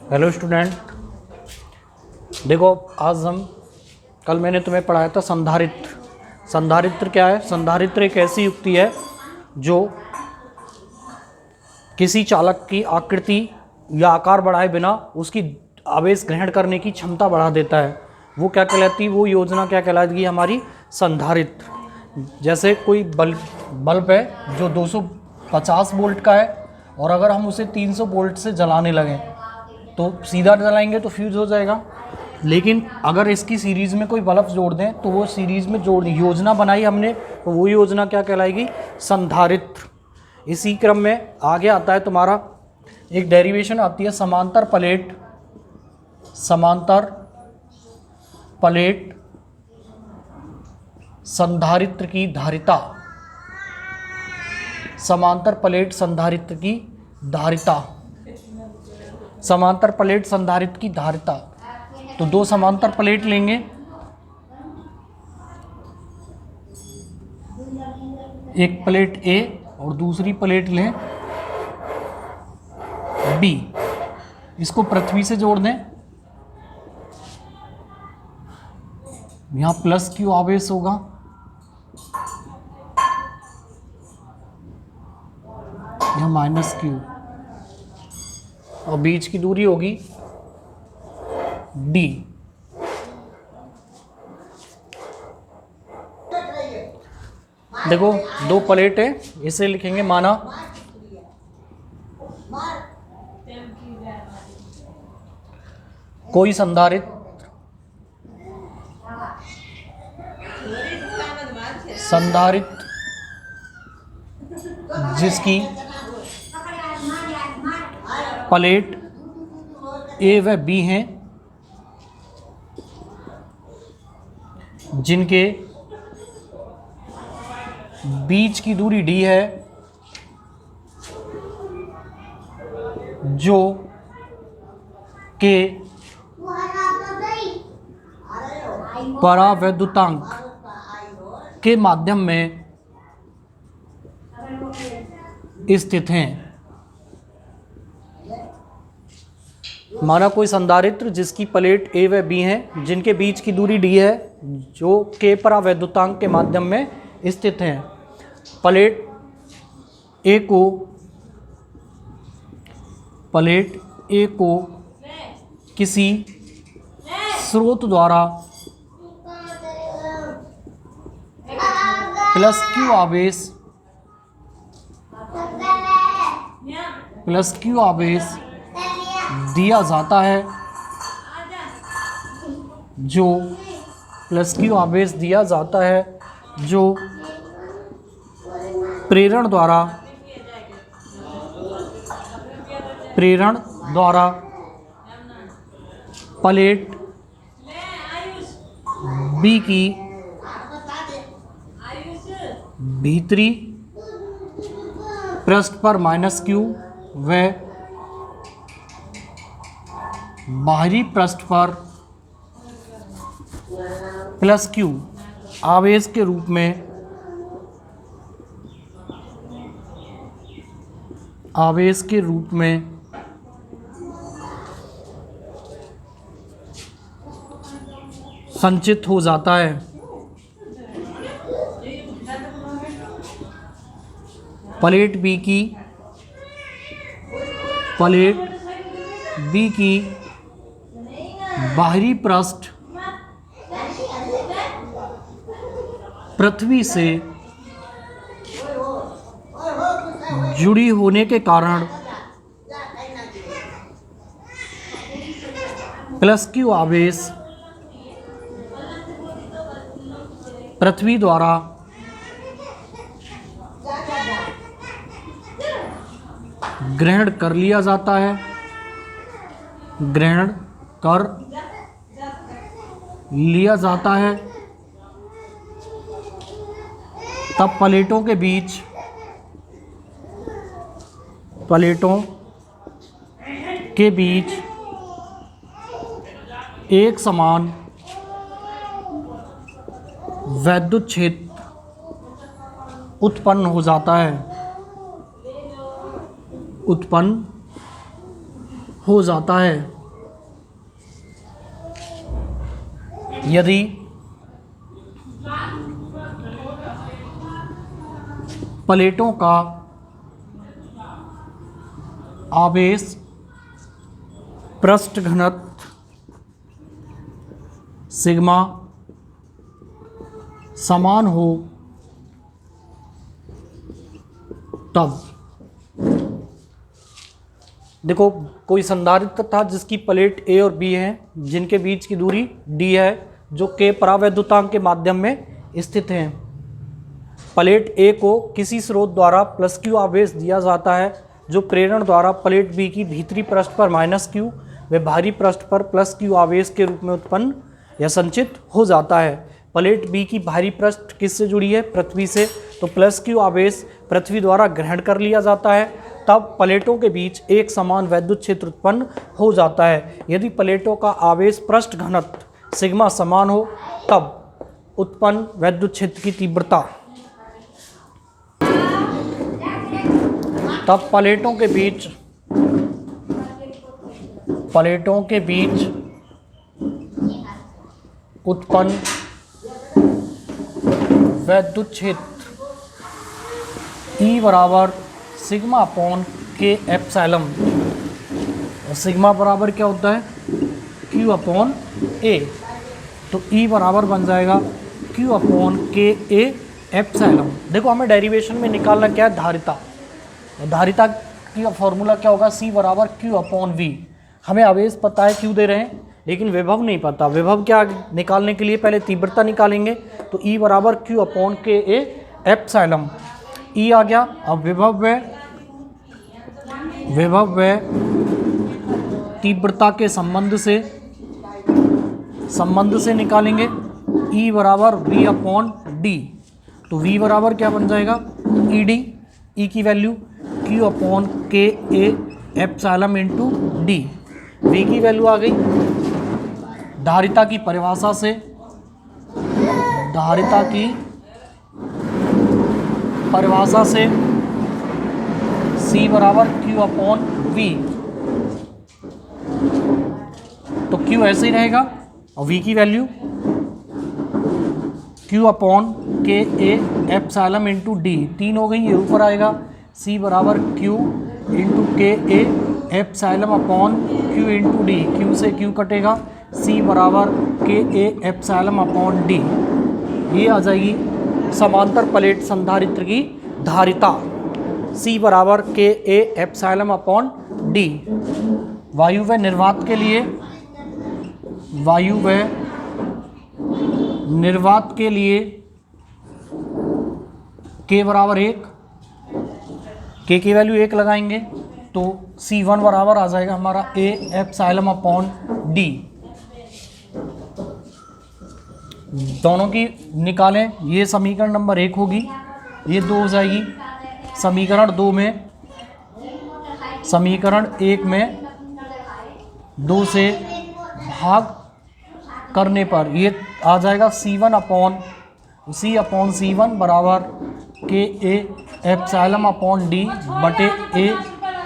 Hello student, देखो आज कल मैंने तुम्हें पढ़ाया था संधारित्र। संधारित्र क्या है? संधारित्र एक ऐसी युक्ति है जो किसी चालक की आकृति या आकार बढ़ाए बिना उसकी आवेश ग्रहण करने की क्षमता बढ़ा देता है। वो क्या कहलाती है? वो योजना क्या कहलाती है? हमारी संधारित्र। जैसे कोई बल्ब है जो 250 वोल्ट का है और अगर हम उसे 300 वोल्ट से जलाने लगें तो सीधा जलाएंगे तो फ्यूज हो जाएगा, लेकिन अगर इसकी सीरीज़ में कोई बल्ब जोड़ दें तो वो सीरीज़ में योजना बनाई हमने तो वो योजना क्या कहलाएगी? संधारित्र। इसी क्रम में आगे आता है तुम्हारा एक डेरिवेशन आती है समांतर प्लेट। समांतर प्लेट संधारित्र की धारिता। समांतर प्लेट संधारित्र की धारिता। समांतर प्लेट संधारित्र की धारिता। तो दो समांतर प्लेट लेंगे, एक प्लेट ए और दूसरी प्लेट लें बी। इसको पृथ्वी से जोड़ दें। यहां प्लस क्यू आवेश होगा, यहां माइनस क्यू, और बीच की दूरी होगी डी। देखो दो प्लेट है, इसे लिखेंगे माना कोई संधारित्र जिसकी प्लेट ए व बी हैं, जिनके बीच की दूरी डी है, जो के परावैद्युतांक के माध्यम में स्थित हैं। माना कोई संधारित्र जिसकी प्लेट ए व बी हैं, जिनके बीच की दूरी डी है, जो के परावैद्युतांक के माध्यम में स्थित हैं। प्लेट ए को किसी स्रोत द्वारा प्लस क्यू आवेश दिया जाता है, जो प्लस क्यू आवेश दिया जाता है जो प्रेरण द्वारा प्लेट बी की भीतरी पृष्ठ पर माइनस क्यू व बाहरी पृष्ठ पर प्लस क्यू आवेश के रूप में संचित हो जाता है। प्लेट बी की बाहरी पृष्ठ पृथ्वी से जुड़ी होने के कारण प्लस क्यू आवेश पृथ्वी द्वारा ग्रहण कर लिया जाता है, तब प्लेटों के बीच एक समान वैद्युत क्षेत्र उत्पन्न हो जाता है। उत्पन्न हो जाता है। यदि प्लेटों का आवेश पृष्ठ घनत्व सिग्मा समान हो तब, देखो कोई संधारित्र था जिसकी प्लेट ए और बी है, जिनके बीच की दूरी डी है, जो के परावैद्युतांक के माध्यम में स्थित हैं। प्लेट ए को किसी स्रोत द्वारा प्लस क्यू आवेश दिया जाता है, जो प्रेरण द्वारा प्लेट बी की भीतरी पृष्ठ पर माइनस क्यू व बाहरी पृष्ठ पर प्लस क्यू आवेश के रूप में उत्पन्न या संचित हो जाता है। प्लेट बी की बाहरी पृष्ठ किससे जुड़ी है? पृथ्वी से। तो प्लस क्यू आवेश पृथ्वी द्वारा ग्रहण कर लिया जाता है, तब प्लेटों के बीच एक समान वैद्युत क्षेत्र उत्पन्न हो जाता है। यदि प्लेटों का आवेश पृष्ठ घनत्व सिग्मा समान हो तब उत्पन्न वैद्युत क्षेत्र की तीव्रता, तब प्लेटों के बीच उत्पन्न वैद्युत क्षेत्र E बराबर सिग्मा अपॉन के एप्सिलॉन, और सिग्मा बराबर क्या होता है? Q upon A। तो E बराबर बन जाएगा Q अपॉन के ए एप्सिलॉन। देखो हमें डेरिवेशन में निकालना क्या है? धारिता। धारिता की फॉर्मूला क्या होगा? C बराबर Q अपॉन V। हमें आवेश पता है, Q दे रहे हैं, लेकिन विभव नहीं पता। विभव क्या निकालने के लिए पहले तीव्रता निकालेंगे, तो E बराबर Q अपॉन के ए एप्सिलॉन। E आ गया। अब विभव व तीव्रता के संबंध से निकालेंगे E बराबर V अपॉन डी। तो V बराबर क्या बन जाएगा? E D. E की वैल्यू Q अपॉन के A epsilon into D. V की वैल्यू आ गई। धारिता की परिभाषा से C बराबर Q अपॉन V। तो Q ऐसे ही रहेगा, और V की वैल्यू Q अपॉन के ए एप्सिलॉन इंटू डी। 3 हो गई, ये ऊपर आएगा। C बराबर Q इंटू के A epsilon upon Q into D. Q से Q कटेगा, C बराबर के ए एप्सिलॉन अपॉन डी। ये आ जाएगी समांतर प्लेट संधारित्र की धारिता। C बराबर के ए एप्सिलॉन अपॉन डी। वायु व निर्वात के लिए K बराबर 1, K की वैल्यू 1 लगाएंगे, तो C1 बराबर आ जाएगा हमारा A एप्सिलॉन अपॉन डी। दोनों की निकालें, ये समीकरण नंबर 1 होगी, ये 2 हो जाएगी। समीकरण 1 में 2 से भाग करने पर ये आ जाएगा C1 अपॉन C1 बराबर के ए एप्सिलॉन अपॉन डी बटे ए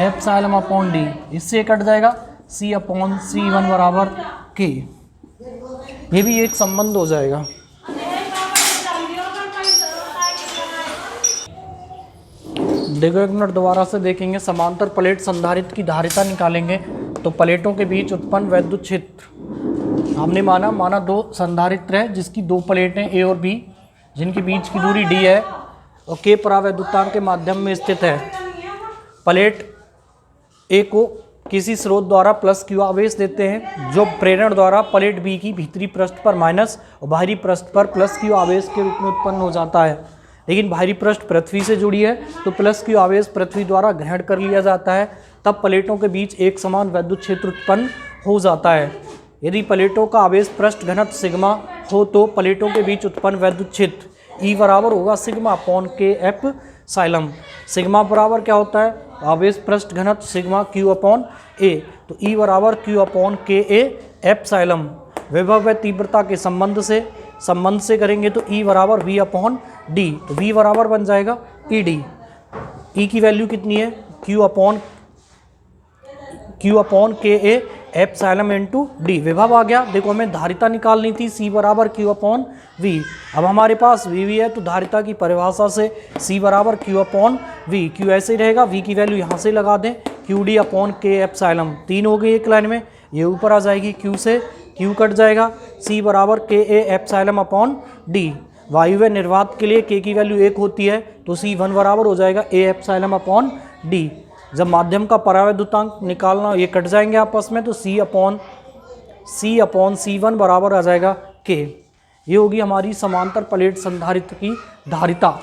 एप्सिलॉन अपॉन डी। इससे कट जाएगा C अपॉन C1 बराबर के। ये भी एक संबंध हो जाएगा। देखो एक मिनट दोबारा से देखेंगे। समांतर प्लेट संधारित्र की धारिता निकालेंगे, तो प्लेटों के बीच उत्पन्न वैद्युत क्षेत्र हमने माना 2 संधारित्र है जिसकी 2 प्लेटें ए और बी, जिनके बीच की दूरी डी है और के परावैद्युतांक के माध्यम में स्थित है। प्लेट ए को किसी स्रोत द्वारा प्लस क्यू आवेश देते हैं, जो प्रेरण द्वारा प्लेट बी की भीतरी पृष्ठ पर माइनस और बाहरी पृष्ठ पर प्लस क्यू आवेश के रूप में उत्पन्न हो जाता है। लेकिन बाहरी पृष्ठ पृथ्वी से जुड़ी है, तो प्लस क्यू आवेश पृथ्वी द्वारा ग्रहण कर लिया जाता है, तब प्लेटों के बीच एक समान वैद्युत क्षेत्र उत्पन्न हो जाता है। यदि प्लेटों का आवेश पृष्ठ घनत्व सिग्मा हो, तो प्लेटों के बीच उत्पन्न वैद्युत क्षेत्र E बराबर होगा सिग्मा अपॉन के एप्सिलॉन। सिग्मा बराबर क्या होता है? आवेश पृष्ठ घनत्व सिग्मा Q अपॉन A। तो E बराबर Q अपॉन के ए एप्सिलॉन। विभव व तीव्रता के संबंध से करेंगे, तो E बराबर V अपॉन डी। तो V बराबर बन जाएगा ई डी। E की वैल्यू कितनी है? Q अपॉन के ए एप्सिलॉन इंटू डी। विभव आ गया। देखो हमें धारिता निकालनी थी, C बराबर Q अपॉन V। अब हमारे पास V है तो धारिता की परिभाषा से C बराबर Q अपॉन V, Q ऐसे ही रहेगा, V की वैल्यू यहाँ से लगा दें, QD अपॉन K एप्सिलॉन, 3 हो गई एक लाइन में, ये ऊपर आ जाएगी, Q से Q कट जाएगा, C बराबर K A epsilon upon D। वायु निर्वात के लिए K की वैल्यू 1 होती है तो C1 बराबर हो जाएगा A एप्सिलॉन अपॉन D। जब माध्यम का परावैद्युतांक निकालना, ये कट जाएंगे आपस में, तो C अपॉन C1 बराबर आ जाएगा K। ये होगी हमारी समांतर प्लेट संधारित्र की धारिता।